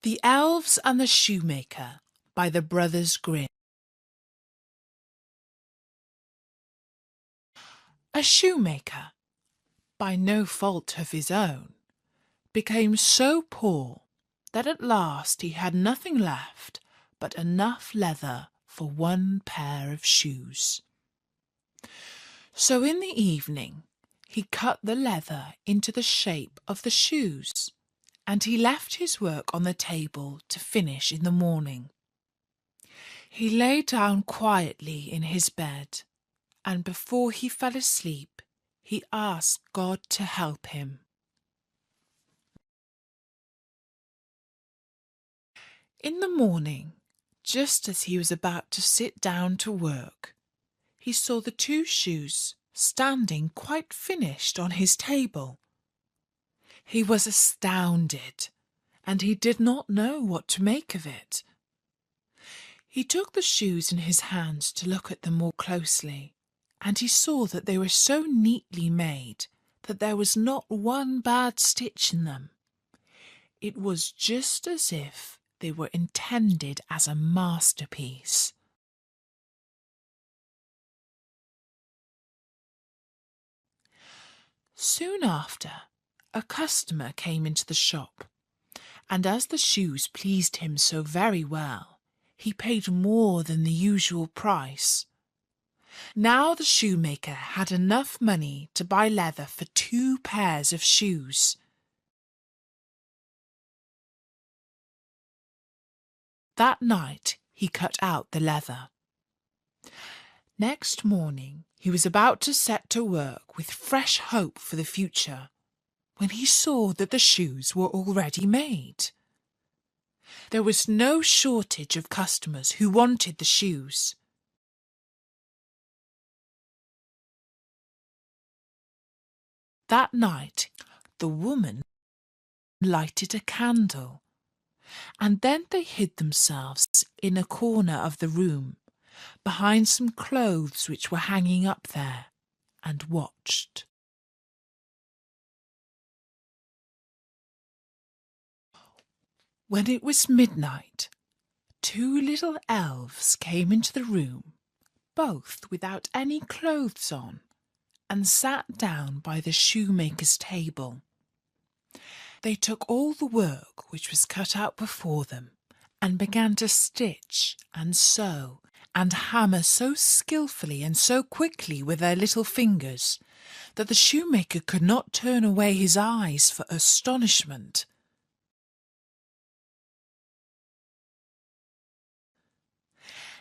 The Elves and the Shoemaker by the brothers Grimm. A shoemaker, by no fault of his own, became so poor that at last he had nothing left but enough leather for one pair of shoes. So in the evening he cut the leather into the shape of the shoes, and he left his work on the table to finish in the morning. He lay down quietly in his bed, and before he fell asleep, he asked God to help him. In the morning, just as he was about to sit down to work, he saw the two shoes standing quite finished on his table. He was astounded, and he did not know what to make of it. He took the shoes in his hands to look at them more closely, and he saw that they were so neatly made that there was not one bad stitch in them. It was just as if they were intended as a masterpiece. Soon after, a customer came into the shop, and as the shoes pleased him so very well, he paid more than the usual price. Now the shoemaker had enough money to buy leather for 2 pairs of shoes. That night he cut out the leather. Next morning he was about to set to work with fresh hope for the future, when he saw that the shoes were already made. There was no shortage of customers who wanted the shoes. That night the woman lighted a candle, and then they hid themselves in a corner of the room, behind some clothes which were hanging up there, and watched. When it was midnight, 2 little elves came into the room, both without any clothes on, and sat down by the shoemaker's table. They took all the work which was cut out before them, and began to stitch and sew and hammer so skilfully and so quickly with their little fingers that the shoemaker could not turn away his eyes for astonishment.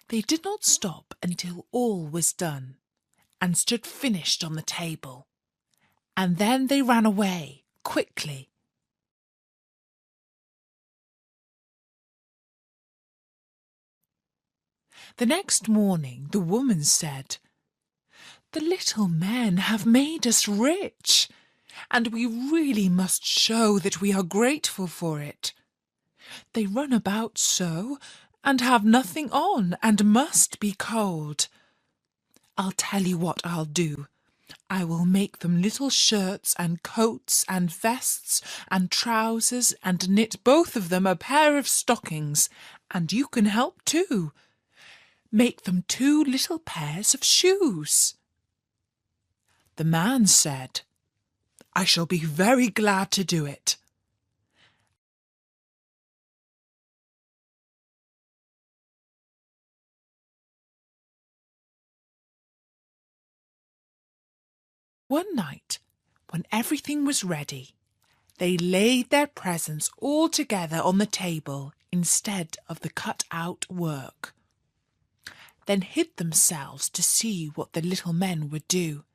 They did not stop until all was done, and stood finished on the table, and then they ran away quickly. The next morning the woman said, "The little men have made us rich, and we really must show that we are grateful for it. They run about so, and have nothing on, and must be cold. I'll tell you what I'll do. I will make them little shirts and coats and vests and trousers, and knit both of them a pair of stockings, and you can help too. Make them 2 little pairs of shoes." The man said, "I shall be very glad to do it." One night, when everything was ready, they laid their presents all together on the table instead of the cut-out work, then hid themselves to see what the little men would do.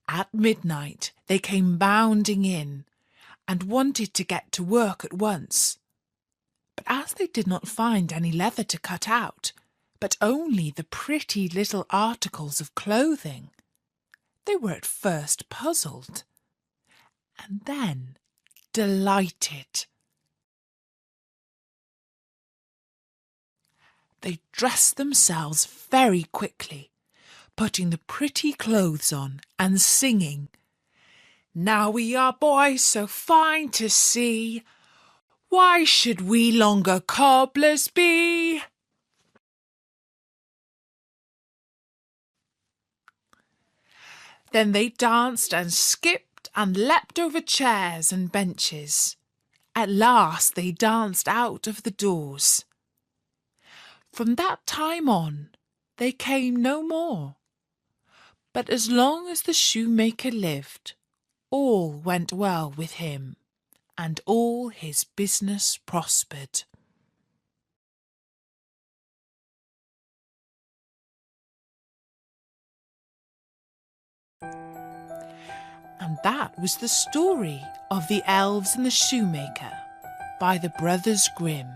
At midnight they came bounding in, and wanted to get to work at once. But as they did not find any leather to cut out, but only the pretty little articles of clothing, they were at first puzzled, and then delighted. They dressed themselves very quickly, putting the pretty clothes on and singing, Now we are boys so fine to see. Why should we longer cobblers be? Then they danced and skipped and leapt over chairs and benches. At last they danced out of the doors. From that time on, they came no more. But as long as the shoemaker lived, all went well with him, and all his business prospered. And that was the story of the Elves and the Shoemaker by the Brothers Grimm.